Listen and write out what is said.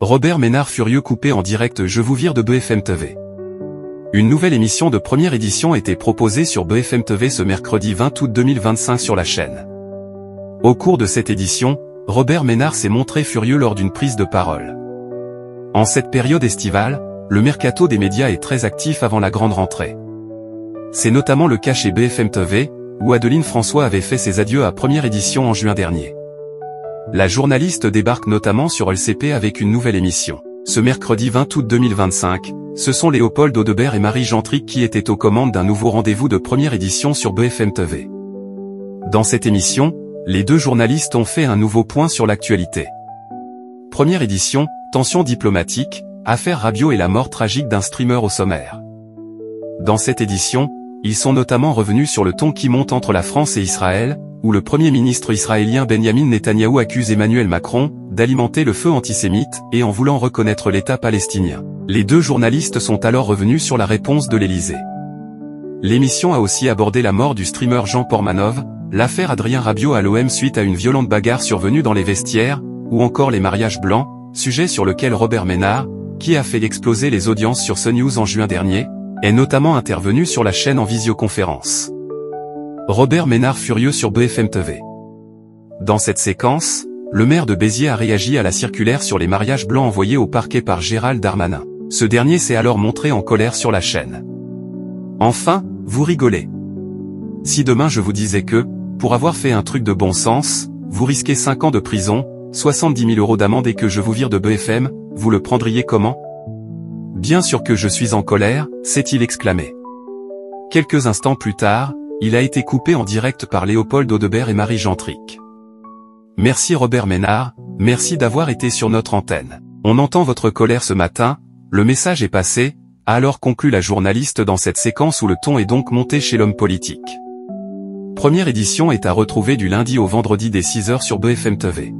Robert Ménard furieux coupé en direct Je vous vire de BFM TV. Une nouvelle émission de première édition était proposée sur BFM TV ce mercredi 20 août 2025 sur la chaîne. Au cours de cette édition, Robert Ménard s'est montré furieux lors d'une prise de parole. En cette période estivale, le mercato des médias est très actif avant la grande rentrée. C'est notamment le cas chez BFM TV, où Adeline François avait fait ses adieux à première édition en juin dernier. La journaliste débarque notamment sur LCP avec une nouvelle émission. Ce mercredi 20 août 2025, ce sont Léopold Audebert et Marie Gentric qui étaient aux commandes d'un nouveau rendez-vous de première édition sur BFM TV. Dans cette émission, les deux journalistes ont fait un nouveau point sur l'actualité. Première édition, tension diplomatique, affaire Rabiot et la mort tragique d'un streamer au sommaire. Dans cette édition, ils sont notamment revenus sur le ton qui monte entre la France et Israël, où le Premier ministre israélien Benjamin Netanyahou accuse Emmanuel Macron d'alimenter le feu antisémite et en voulant reconnaître l'État palestinien. Les deux journalistes sont alors revenus sur la réponse de l'Élysée. L'émission a aussi abordé la mort du streamer Jean Portmanov, l'affaire Adrien Rabiot à l'OM suite à une violente bagarre survenue dans les vestiaires, ou encore les mariages blancs, sujet sur lequel Robert Ménard, qui a fait exploser les audiences sur CNews en juin dernier, est notamment intervenu sur la chaîne en visioconférence. Robert Ménard furieux sur BFM TV. Dans cette séquence, le maire de Béziers a réagi à la circulaire sur les mariages blancs envoyée au parquet par Gérald Darmanin. Ce dernier s'est alors montré en colère sur la chaîne. Enfin, vous rigolez. Si demain je vous disais que, pour avoir fait un truc de bon sens, vous risquez 5 ans de prison, 70 000 € d'amende et que je vous vire de BFM, vous le prendriez comment? Bien sûr que je suis en colère, s'est-il exclamé. Quelques instants plus tard, il a été coupé en direct par Léopold Audebert et Marie Gentric. Merci Robert Ménard, merci d'avoir été sur notre antenne. On entend votre colère ce matin, le message est passé, a alors conclu la journaliste dans cette séquence où le ton est donc monté chez l'homme politique. Première édition est à retrouver du lundi au vendredi dès 6 h sur BFM TV.